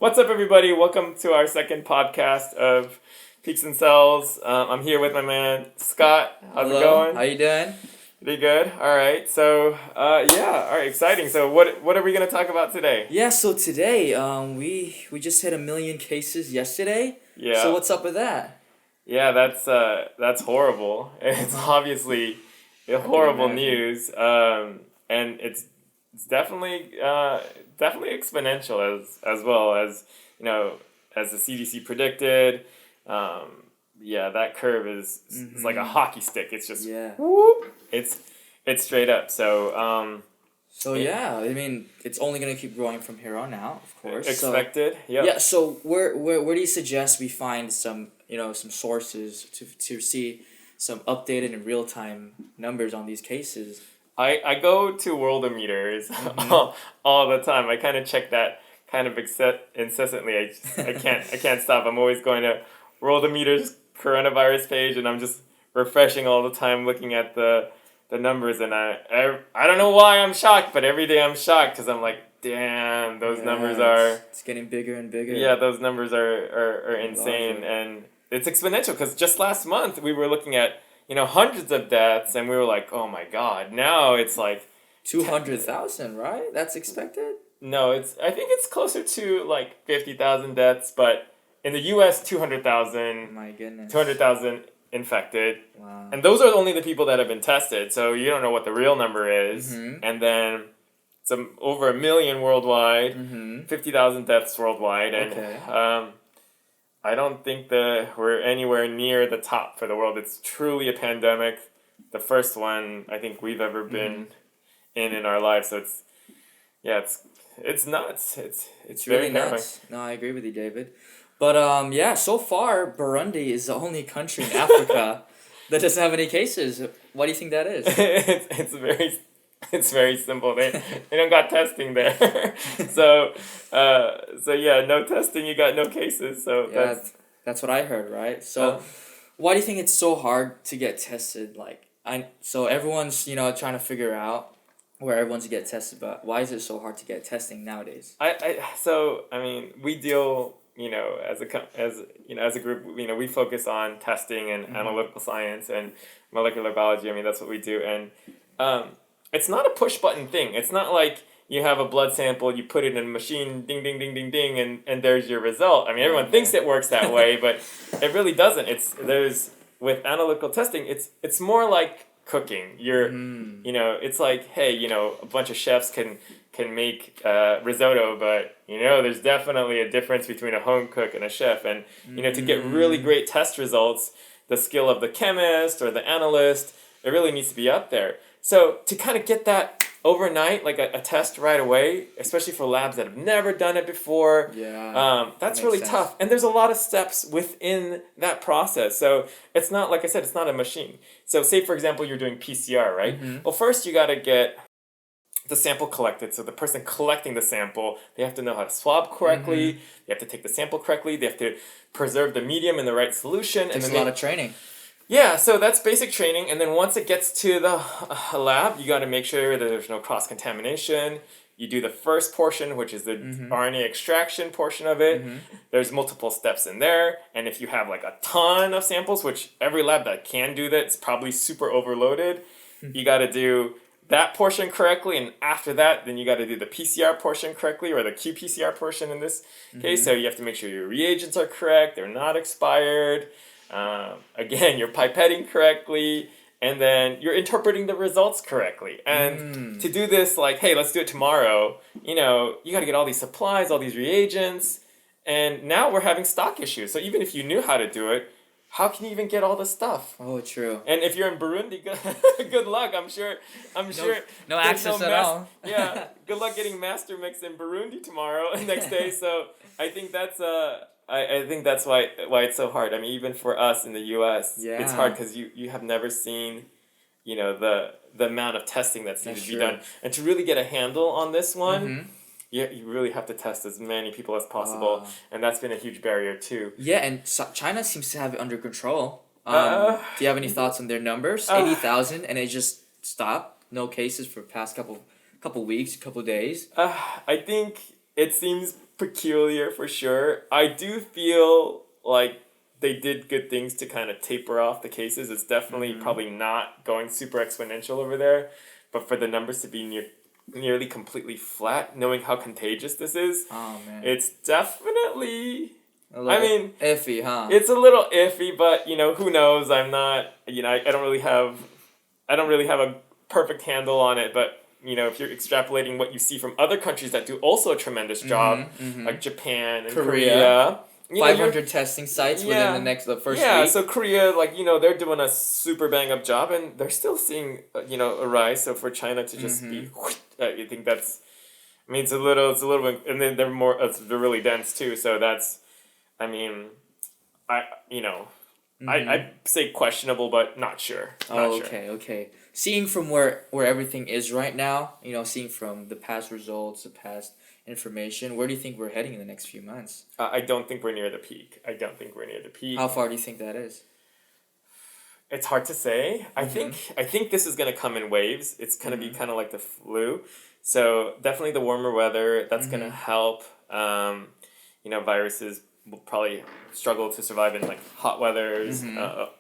What's up, everybody? Welcome to our second podcast of Peaks and Cells. I'm here with my man Scott. How's Hello. it going? How you doing? Pretty good. All right. So, all right, exciting. So, what are we gonna talk about today? Yeah. So today, we just hit 1 million cases yesterday. Yeah. So what's up with that? Yeah, that's horrible. It's obviously horrible imagine. news. And it's definitely exponential as well as as the CDC predicted. Yeah, that curve is it's like a hockey stick. It's just Yeah. whoop. It's straight up. So So yeah, I mean, it's only gonna keep growing from here on out, of course. expected. Yep. Yeah. So where do you suggest we find some sources to see some updated and real time numbers on these cases? I go to Worldometers all the time. I kind of check that kind of incessantly. I can't stop. I'm always going to Worldometers coronavirus page, and I'm just refreshing all the time, looking at the numbers. And I don't know why I'm shocked, but every day I'm shocked because I'm like, damn, those numbers are. It's getting bigger and bigger. Yeah, those numbers are insane, Larger. and it's exponential because just last month we were looking at hundreds of deaths, and we were like, oh my god. Now it's like 200,000, right? That's expected. no, I think it's closer to like 50,000 deaths, but in the U.S. 200,000 My goodness. 200,000 infected, Wow. and those are only the people that have been tested. So you don't know what the real number is, Mhm. and then some over 1 million worldwide, 50,000 deaths worldwide, and Okay. I don't think we're anywhere near the top for the world. It's truly a pandemic, the first one I think we've ever been in our lives. So it's nuts. It's very Really nuts. No, I agree with you, David. But yeah, so far Burundi is the only country in Africa that doesn't have any cases. Why do you think that is? It's very simple. They don't got testing there, so yeah, no testing, you got no cases. So Yeah, that's what I heard, right? So why do you think it's so hard to get tested? So everyone's trying to figure out where everyone's to get tested, but why is it so hard to get testing nowadays? I mean, we deal as a group, we focus on testing and analytical science and molecular biology. I mean, that's what we do, and it's not a push button thing. It's not like you have a blood sample, you put it in a machine, ding, ding, ding, ding, ding, and there's your result. I mean, everyone thinks it works that way, but it really doesn't. With analytical testing, it's more like cooking. It's like, hey, a bunch of chefs can make risotto, but there's definitely a difference between a home cook and a chef. And to get really great test results, the skill of the chemist or the analyst, it really needs to be up there. So to kind of get that overnight, like a test right away, especially for labs that have never done it before, that's really tough. And there's a lot of steps within that process. So it's not, like I said, it's not a machine. So say, for example, you're doing PCR, right? Well, first you got to get the sample collected. So the person collecting the sample, they have to know how to swab correctly. They have to take the sample correctly. They have to preserve the medium in the right solution. Takes a lot of training. Yeah, so that's basic training, and then once it gets to the lab, you got to make sure that there's no cross-contamination. You do the first portion, which is the RNA extraction portion of it. There's multiple steps in there, and if you have like a ton of samples, which every lab that can do that is probably super overloaded, you got to do that portion correctly, and after that, then you got to do the PCR portion correctly, or the qPCR portion in this case. So you have to make sure your reagents are correct, they're not expired. Again, you're pipetting correctly, and then you're interpreting the results correctly. And to do this, like, hey, let's do it tomorrow, you got to get all these supplies, all these reagents, and now we're having stock issues. So even if you knew how to do it, how can you even get all the stuff? Oh, true. And if you're in Burundi, good luck. I'm sure. No access at all. Yeah, good luck getting master mix in Burundi tomorrow, next day. So I think that's why it's so hard. I mean, even for us in the U.S., it's hard because you have never seen, the amount of testing that's needed to be done, and to really get a handle on this one. You really have to test as many people as possible, and that's been a huge barrier too. Yeah, and China seems to have it under control. Do you have any thoughts on their numbers? 80,000, and it just stopped. No cases for past couple weeks, couple days. I think it seems peculiar for sure. I do feel like they did good things to kind of taper off the cases. It's definitely probably not going super exponential over there, but for the numbers to be nearly completely flat, knowing how contagious this is, Oh man. it's definitely. A little I mean, iffy, huh? it's a little iffy, but who knows? I'm not. I don't really have a perfect handle on it, but. If you're extrapolating what you see from other countries that do also a tremendous job, like Japan and Korea 500 testing sites within the first week. Yeah, so Korea, they're doing a super bang up job, and they're still seeing, a rise. So for China to just be, I think that's, it's a little bit, and then they're really dense too. So that's, I'd say questionable, but not sure. Okay. Seeing from where everything is right now, seeing from the past results, the past information, where do you think we're heading in the next few months? I don't think we're near the peak. How far do you think that is? It's hard to say. I think this is gonna come in waves. It's gonna be kind of like the flu. So definitely the warmer weather, that's gonna help. Viruses will probably struggle to survive in hot weathers.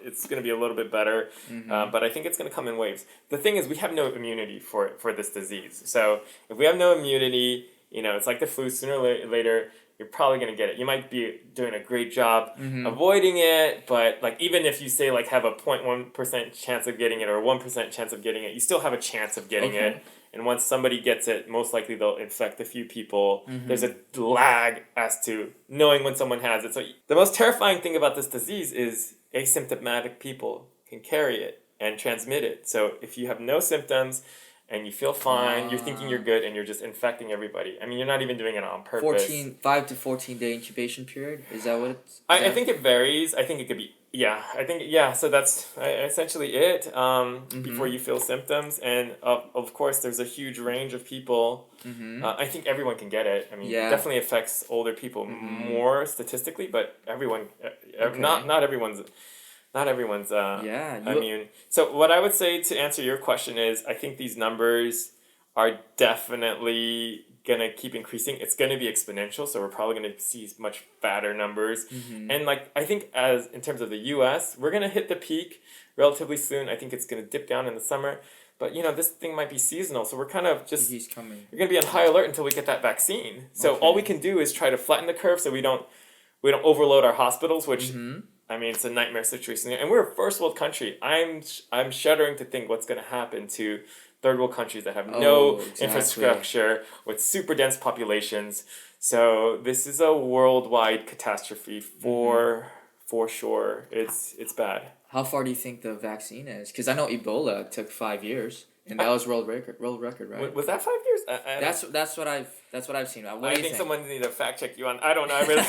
It's going to be a little bit better, but I think it's going to come in waves. The thing is, we have no immunity for this disease. So if we have no immunity, it's like the flu. Sooner or later, you're probably going to get it. You might be doing a great job avoiding it, but even if you say have a 0.1% chance of getting it or 1% chance of getting it, you still have a chance of getting it. And once somebody gets it, most likely they'll infect a few people. There's a lag as to knowing when someone has it. So the most terrifying thing about this disease is asymptomatic people can carry it and transmit it. So if you have no symptoms and you feel fine, you're thinking you're good, and you're just infecting everybody. You're not even doing it on purpose. 5 to 14 day incubation period? Is that what it's... I think it varies. I think it could be... So that's essentially it. Before you feel symptoms, and of course there's a huge range of people. I think everyone can get it. It definitely affects older people more statistically, but everyone, not everyone's immune. So what I would say to answer your question is, I think these numbers are definitely gonna keep increasing. It's gonna be exponential, so we're probably gonna see much fatter numbers. And I think as in terms of the US, we're gonna hit the peak relatively soon. I think it's gonna dip down in the summer. But this thing might be seasonal, so we're kind of just We're gonna be on high alert until we get that vaccine. So all we can do is try to flatten the curve so we don't overload our hospitals, which it's a nightmare situation. And we're a first world country. I'm shuddering to think what's gonna happen to third world countries that have no infrastructure with super dense populations. So this is a worldwide catastrophe for sure. It's bad. How far do you think the vaccine is? Because I know Ebola took 5 years, and that was world record, right? Was that 5 years? That's what I've seen. What I do you think someone needs to fact check you on. I don't know. I really,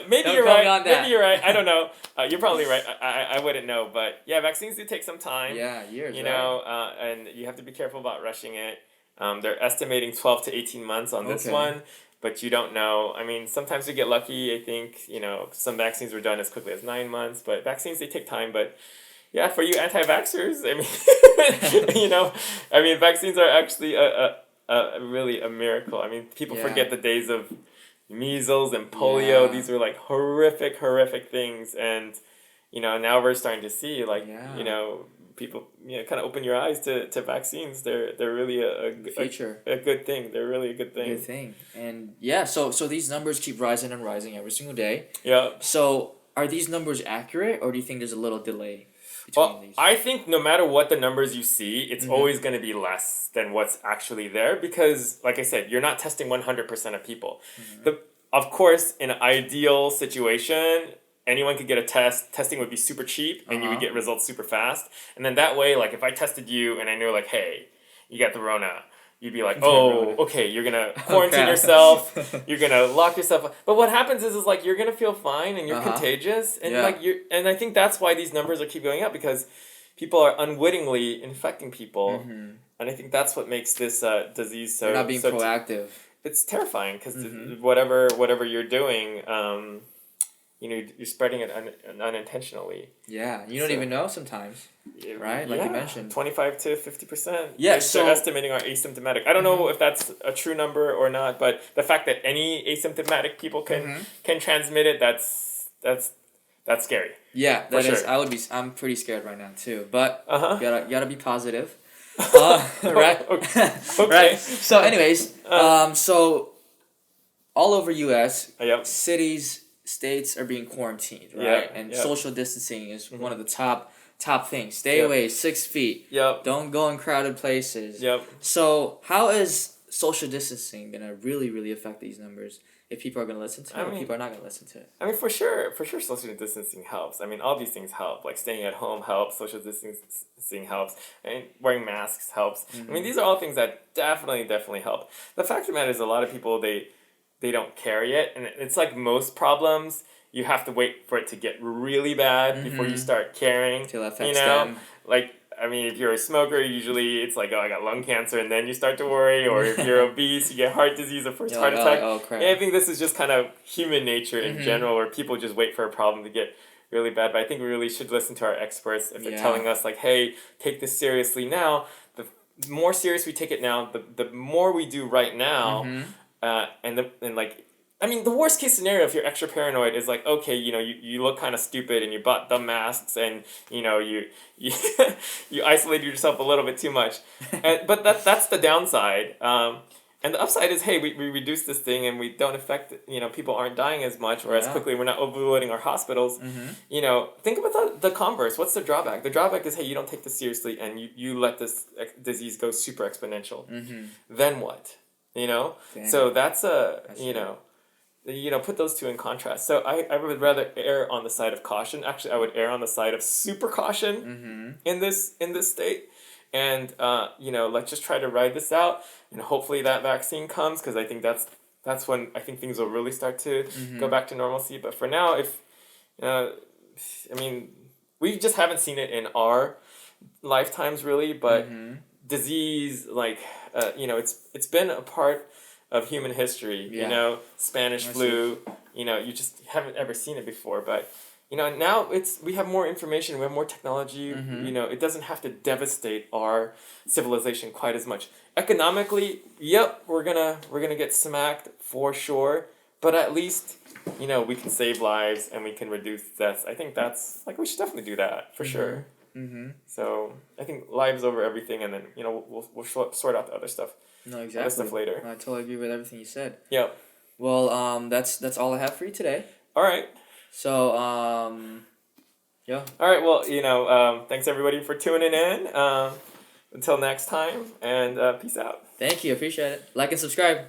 maybe you're call right. me on that. Maybe you're right. I don't know. You're probably right. I wouldn't know, but yeah, vaccines do take some time. Yeah, years. And you have to be careful about rushing it. They're estimating 12 to 18 months on this one, but you don't know. Sometimes we get lucky. I think some vaccines were done as quickly as 9 months, but vaccines, they take time. But yeah, for you anti-vaxxers, vaccines are actually really a miracle. People forget the days of measles and polio. Yeah. These were horrific things, and now we're starting to see people kind of open your eyes to vaccines. They're really a good thing. They're really a good thing. Good thing. And so these numbers keep rising and rising every single day. Yeah. So are these numbers accurate, or do you think there's a little delay? Well, I think no matter what the numbers you see, it's always going to be less than what's actually there because, like I said, you're not testing 100% of people. Of course, in an ideal situation, anyone could get a test. Testing would be super cheap, and you would get results super fast. And then that way, if I tested you and I knew, hey, you got the Rona, you'd be like, oh, okay, you're going to quarantine yourself, you're going to lock yourself up. But what happens is you're going to feel fine and you're contagious. And and I think that's why these numbers keep going up because people are unwittingly infecting people. And I think that's what makes this disease so... You're not being proactive. It's terrifying because whatever you're doing, you're spreading it unintentionally. Yeah, you don't even know sometimes. right? Like you mentioned. 25 to 50%. Yeah, they're estimating are asymptomatic. I don't know if that's a true number or not, but the fact that any asymptomatic people can transmit it, that's scary. Yeah, For that is. sure. I'm pretty scared right now too. But Uh-huh. gotta be positive. Right. Okay. Right. So, anyways, so all over U.S. Yep. cities, states are being quarantined, right? Yep, And yep. social distancing is one of the top things. Stay Yep. away 6 feet. Yep. Don't go in crowded places. Yep. So how is social distancing gonna really affect these numbers if people are gonna listen to it or people are not gonna listen to it? I mean, for sure, social distancing helps. I mean, all these things help. Like staying at home helps. Social distancing helps. And wearing masks helps. I mean, these are all things that definitely help. The fact of the matter is, a lot of people they don't carry it, and it's like most problems. You have to wait for it to get really bad before you start caring. Till it affects them. Like, I mean, if you're a smoker, usually it's like, oh, I got lung cancer, and then you start to worry. Or if you're obese, you get heart disease or first heart attack. Oh, crap. Yeah, I think this is just kind of human nature in general, where people just wait for a problem to get really bad. But I think we really should listen to our experts if they're telling us, like, hey, take this seriously now. The more serious we take it now, the more we do right now. And like, I mean, the worst case scenario, if you're extra paranoid, is like, okay, you look kind of stupid and you bought dumb masks and, you you isolated yourself a little bit too much. But that's the downside. And the upside is, hey, we reduce this thing and we don't affect, people aren't dying as much or as quickly. We're not overloading our hospitals. Think about the converse. What's the drawback? The drawback is, hey, you don't take this seriously and you let this disease go super exponential. Then what? So that's put those two in contrast. So I would rather err on the side of caution. Actually, I would err on the side of super caution in this state. And, let's just try to ride this out. And hopefully that vaccine comes, because I think that's when I think things will really start to go back to normalcy. But for now, we just haven't seen it in our lifetimes really, but disease, like, it's been a part of human history, Spanish flu, you just haven't ever seen it before, but now we have more information, we have more technology, it doesn't have to devastate our civilization quite as much. Economically, yep, we're gonna get smacked for sure, but at least we can save lives and we can reduce deaths. I think that's we should definitely do that for sure. So I think lives over everything, and then we'll sort out the other stuff. No, exactly. Other stuff later. I totally agree with everything you said. Yep. Well, that's all I have for you today. All right. So, yeah. All right. Well, thanks everybody for tuning in. Until next time, and peace out. Thank you. Appreciate it. Like and subscribe.